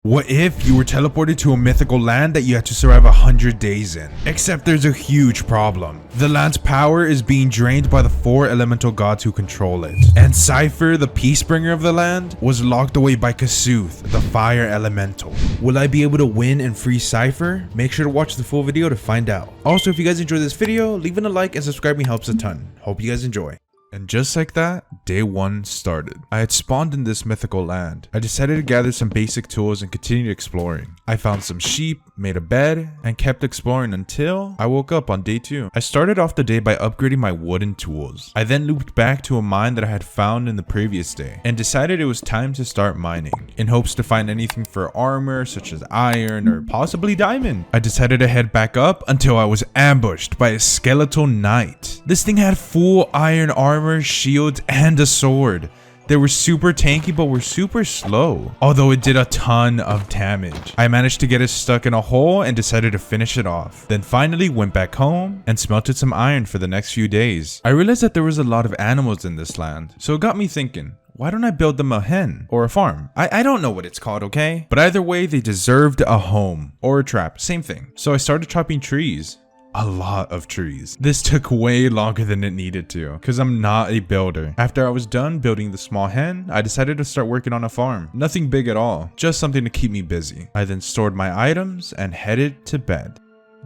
What if you were teleported to a mythical land that you had to survive 100 days in? Except there's a huge problem. The land's power is being drained by the 4 elemental gods who control it. And Cypher, the peacebringer of the land, was locked away by Kasuth, the fire elemental. Will I be able to win and free Cypher? Make sure to watch the full video to find out. Also, if you guys enjoyed this video, leaving a like and subscribing helps a ton. Hope you guys enjoy. And just like that, day 1 started. I had spawned in this mythical land. I decided to gather some basic tools and continued exploring. I found some sheep, made a bed, and kept exploring until I woke up on day 2. I started off the day by upgrading my wooden tools. I then looped back to a mine that I had found in the previous day and decided it was time to start mining in hopes to find anything for armor such as iron or possibly diamond. I decided to head back up until I was ambushed by a skeletal knight. This thing had full iron armor, shields, and a sword. They were super tanky but were super slow, although it did a ton of damage. I managed to get it stuck in a hole and decided to finish it off. Then finally went back home and smelted some iron for the next few days. I realized that there was a lot of animals in this land, so it got me thinking, why don't I build them a hen or a farm? I don't know what it's called, okay? But either way, they deserved a home or a trap, same thing. So I started chopping trees. A lot of trees. This took way longer than it needed to because I'm not a builder. After I was done building the small hen, I decided to start working on a farm. Nothing big at all, just something to keep me busy. I then stored my items and headed to bed.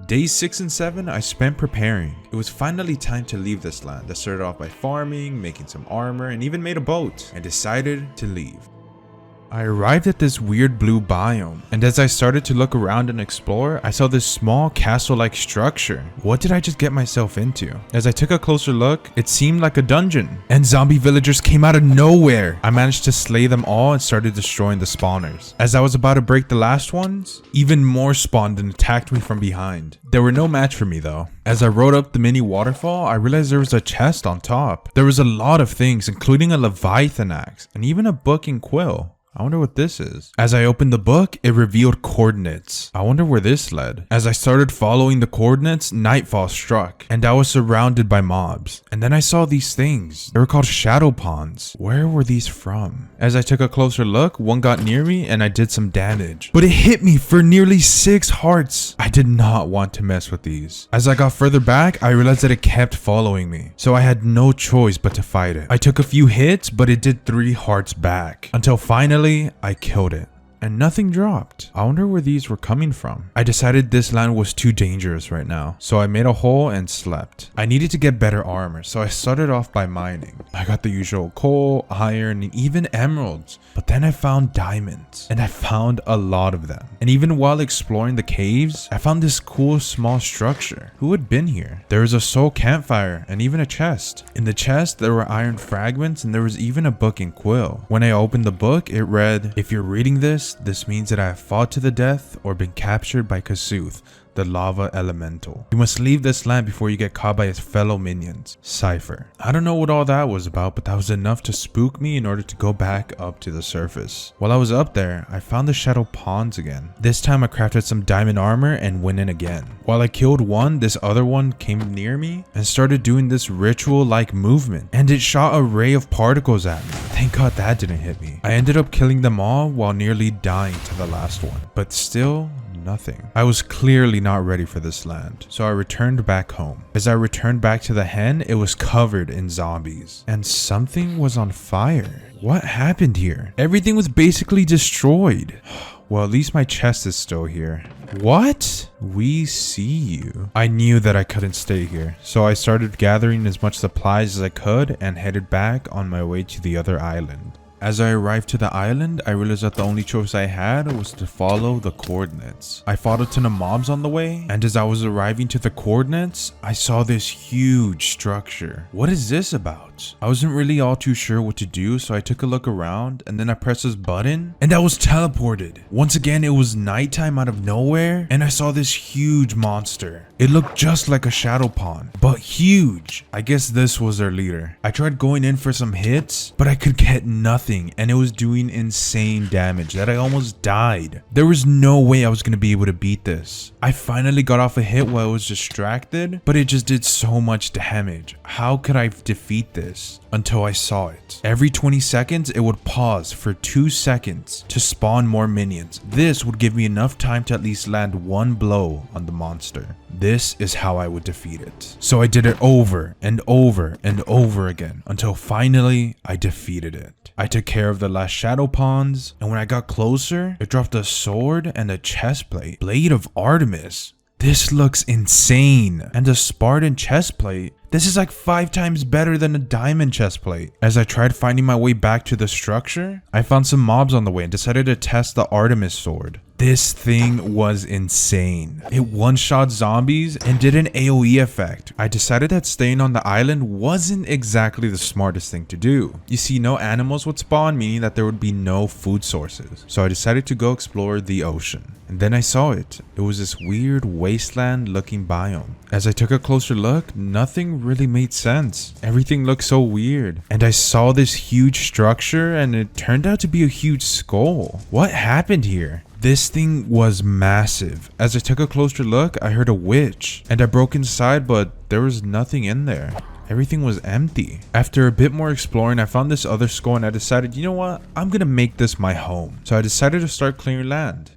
Days 6 and 7 I spent preparing. It was finally time to leave this land. I started off by farming, making some armor, and even made a boat, and decided to leave. I arrived at this weird blue biome, and as I started to look around and explore, I saw this small castle-like structure. What did I just get myself into? As I took a closer look, it seemed like a dungeon, and zombie villagers came out of nowhere. I managed to slay them all and started destroying the spawners. As I was about to break the last ones, even more spawned and attacked me from behind. They were no match for me though. As I rode up the mini waterfall, I realized there was a chest on top. There was a lot of things, including a leviathan axe and even a book and quill. I wonder what this is. As I opened the book, it revealed coordinates. I wonder where this led. As I started following the coordinates, nightfall struck, and I was surrounded by mobs. And then I saw these things. They were called shadow pawns. Where were these from? As I took a closer look, one got near me and I did some damage. But it hit me for nearly 6 hearts. I did not want to mess with these. As I got further back, I realized that it kept following me. So I had no choice but to fight it. I took a few hits, but it did 3 hearts back. Until finally, I killed it. And nothing dropped. I wonder where these were coming from. I decided this land was too dangerous right now, so I made a hole and slept. I needed to get better armor, so I started off by mining. I got the usual coal, iron, and even emeralds. But then I found diamonds, and I found a lot of them. And even while exploring the caves, I found this cool small structure. Who had been here? There was a soul campfire and even a chest. In the chest, there were iron fragments and there was even a book and quill. When I opened the book, it read, "If you're reading this means that I have fought to the death or been captured by Kasuth, the lava elemental. You must leave this land before you get caught by his fellow minions, Cypher." I don't know what all that was about, but that was enough to spook me in order to go back up to the surface. While I was up there, I found the shadow pawns again. This time I crafted some diamond armor and went in again. While I killed one, this other one came near me and started doing this ritual-like movement, and it shot a ray of particles at me. Thank God that didn't hit me. I ended up killing them all while nearly dying to the last one, but still nothing. I was clearly not ready for this land, so I returned back home. As I returned back to the hen, it was covered in zombies, and something was on fire. What happened here? Everything was basically destroyed. Well, at least my chest is still here. What? We see you. I knew that I couldn't stay here, so I started gathering as much supplies as I could and headed back on my way to the other island. As I arrived to the island, I realized that the only choice I had was to follow the coordinates. I fought a ton of mobs on the way, and as I was arriving to the coordinates, I saw this huge structure. What is this about? I wasn't really all too sure what to do, so I took a look around, and then I pressed this button, and I was teleported. Once again, it was nighttime out of nowhere, and I saw this huge monster. It looked just like a shadow pawn, but huge. I guess this was their leader. I tried going in for some hits, but I could get nothing. And it was doing insane damage that I almost died. There was no way I was going to be able to beat this. I finally got off a hit while I was distracted, but it just did so much damage. How could I defeat this? until I saw it. Every 20 seconds, it would pause for 2 seconds to spawn more minions. This would give me enough time to at least land one blow on the monster. This is how I would defeat it. So I did it over and over and over again until finally I defeated it. I took care of the last shadow pawns, and when I got closer, it dropped a sword and a chestplate. Blade of Artemis. This looks insane. And a Spartan chestplate. This is like 5 times better than a diamond chestplate. As I tried finding my way back to the structure, I found some mobs on the way and decided to test the Artemis sword. This thing was insane. It one-shot zombies and did an AoE effect. I decided that staying on the island wasn't exactly the smartest thing to do. You see, no animals would spawn, meaning that there would be no food sources. So I decided to go explore the ocean. And then I saw it. It was this weird wasteland looking biome. As I took a closer look, nothing really made sense. Everything looked so weird. And I saw this huge structure and it turned out to be a huge skull. What happened here? This thing was massive. As I took a closer look, I heard a witch. And I broke inside, but there was nothing in there. Everything was empty. After a bit more exploring, I found this other skull and I decided, you know what? I'm gonna make this my home. So I decided to start clearing land.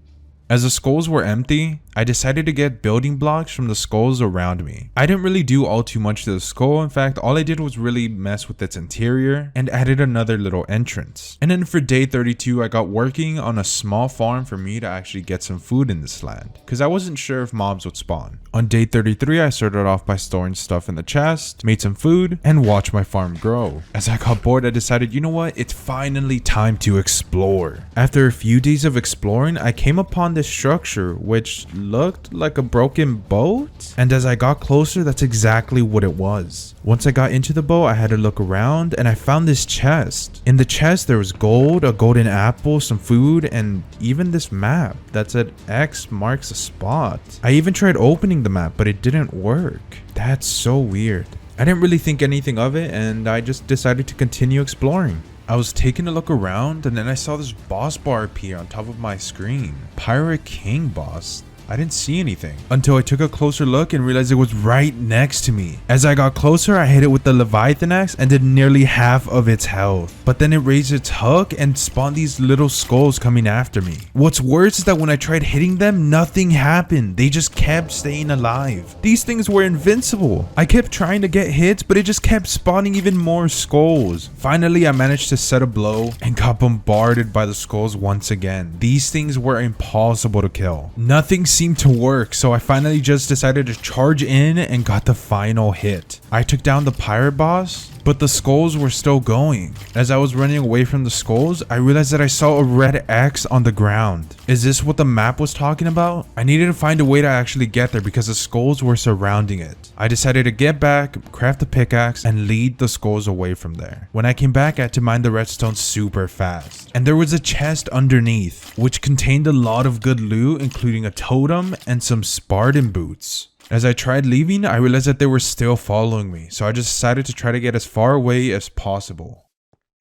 As the skulls were empty, I decided to get building blocks from the skulls around me. I didn't really do all too much to the skull. In fact, all I did was really mess with its interior and added another little entrance. And then for day 32, I got working on a small farm for me to actually get some food in this land, because I wasn't sure if mobs would spawn. On day 33, I started off by storing stuff in the chest, made some food, and watched my farm grow. As I got bored, I decided, you know what? It's finally time to explore. After a few days of exploring, I came upon this structure, which looked like a broken boat, and as I got closer, that's exactly what it was. Once I got into the boat, I had to look around and I found this chest. In the chest there was gold, a golden apple, some food, and even this map that said X marks a spot. I even tried opening the map, but it didn't work. That's so weird. I didn't really think anything of it, and I just decided to continue exploring. I was taking a look around and then I saw this boss bar appear on top of my screen. Pirate King boss. I didn't see anything until I took a closer look and realized it was right next to me. As I got closer, I hit it with the Leviathan axe and did nearly half of its health. But then it raised its hook and spawned these little skulls coming after me. What's worse is that when I tried hitting them, nothing happened. They just kept staying alive. These things were invincible. I kept trying to get hits, but it just kept spawning even more skulls. Finally, I managed to set a blow and got bombarded by the skulls once again. These things were impossible to kill. Nothing seemed to work, so I finally just decided to charge in and got the final hit. I took down the pirate boss, but the skulls were still going. As I was running away from the skulls, I realized that I saw a red X on the ground. Is this what the map was talking about? I needed to find a way to actually get there because the skulls were surrounding it. I decided to get back, craft a pickaxe, and lead the skulls away from there. When I came back, I had to mine the redstone super fast. And there was a chest underneath, which contained a lot of good loot, including a totem and some Spartan boots. As I tried leaving, I realized that they were still following me, so I just decided to try to get as far away as possible.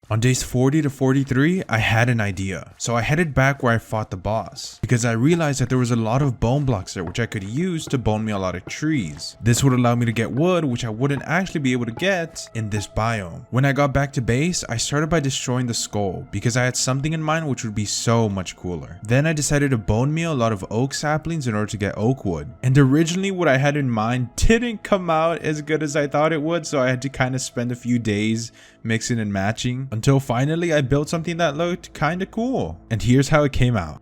On days 40 to 43, I had an idea. So I headed back where I fought the boss, because I realized that there was a lot of bone blocks there which I could use to bone me a lot of trees. This would allow me to get wood, which I wouldn't actually be able to get in this biome. When I got back to base, I started by destroying the skull, because I had something in mind which would be so much cooler. Then I decided to bone meal a lot of oak saplings in order to get oak wood. And originally what I had in mind didn't come out as good as I thought it would, so I had to kind of spend a few days mixing and matching until finally I built something that looked kind of cool. And here's how it came out.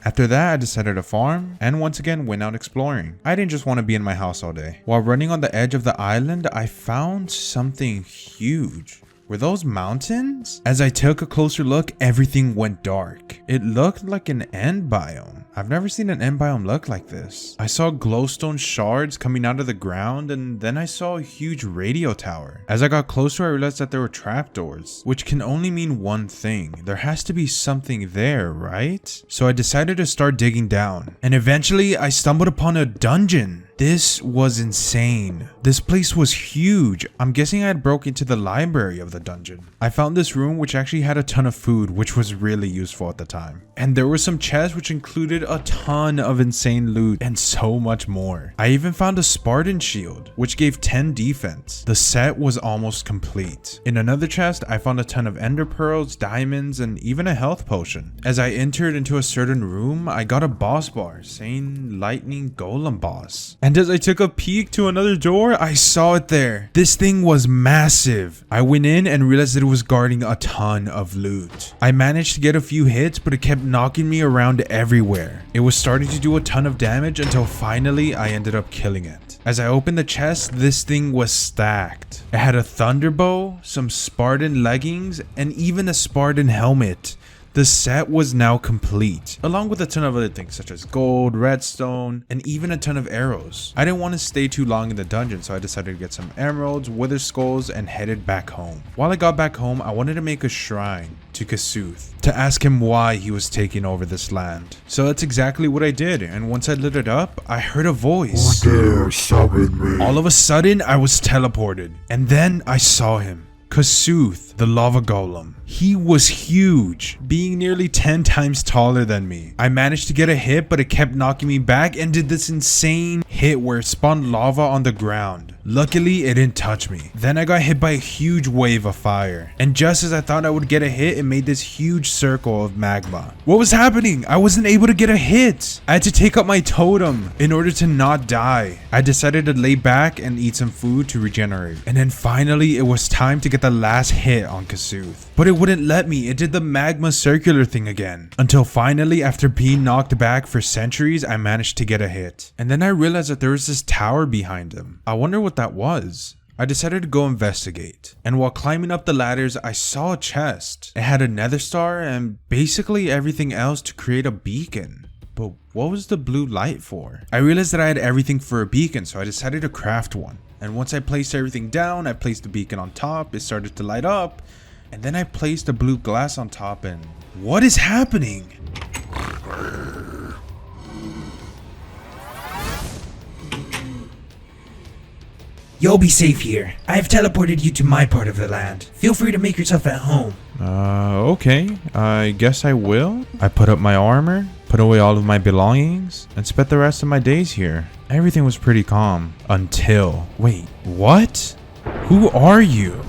After that, I decided to farm and once again went out exploring. I didn't just want to be in my house all day. While running on the edge of the island, I found something huge. Were those mountains? As I took a closer look, everything went dark. It looked like an end biome. I've never seen an end biome look like this. I saw glowstone shards coming out of the ground, and then I saw a huge radio tower. As I got closer, I realized that there were trapdoors, which can only mean one thing. There has to be something there, right? So I decided to start digging down, and eventually I stumbled upon a dungeon. This was insane. This place was huge. I'm guessing I had broke into the library of the dungeon. I found this room which actually had a ton of food, which was really useful at the time. And there were some chests which included a ton of insane loot and so much more. I even found a Spartan shield, which gave 10 defense. The set was almost complete. In another chest, I found a ton of ender pearls, diamonds, and even a health potion. As I entered into a certain room, I got a boss bar saying lightning golem boss. And as I took a peek to another door, I saw it there. This thing was massive. I went in and realized that it was guarding a ton of loot. I managed to get a few hits, but it kept knocking me around everywhere. It was starting to do a ton of damage until finally I ended up killing it. As I opened the chest, this thing was stacked. It had a thunderbow, some Spartan leggings, and even a Spartan helmet. The set was now complete, along with a ton of other things such as gold, redstone, and even a ton of arrows. I didn't want to stay too long in the dungeon, so I decided to get some emeralds, wither skulls, and headed back home. While I got back home, I wanted to make a shrine to Kasuth to ask him why he was taking over this land. So that's exactly what I did, and once I lit it up, I heard a voice. Who dare summon me? All of a sudden, I was teleported, and then I saw him. Kasuth, the lava golem. He was huge, being nearly 10 times taller than me. I managed to get a hit, but it kept knocking me back and did this insane hit where it spawned lava on the ground. Luckily, it didn't touch me. Then I got hit by a huge wave of fire. And just as I thought I would get a hit, it made this huge circle of magma. What was happening? I wasn't able to get a hit. I had to take up my totem in order to not die. I decided to lay back and eat some food to regenerate. And then finally, it was time to get the last hit on Kasuth. But it wouldn't let me. It did the magma circular thing again. Until finally, after being knocked back for centuries, I managed to get a hit. And then I realized that there was this tower behind him. I wonder what that was. I decided to go investigate. And while climbing up the ladders, I saw a chest. It had a nether star and basically everything else to create a beacon. But what was the blue light for? I realized that I had everything for a beacon, so I decided to craft one. And once I placed everything down, I placed the beacon on top. It started to light up. And then I placed the blue glass on top and... What is happening? You'll be safe here. I have teleported you to my part of the land. Feel free to make yourself at home. Okay. I guess I will. I put up my armor, put away all of my belongings, and spent the rest of my days here. Everything was pretty calm. Until... Wait, what? Who are you?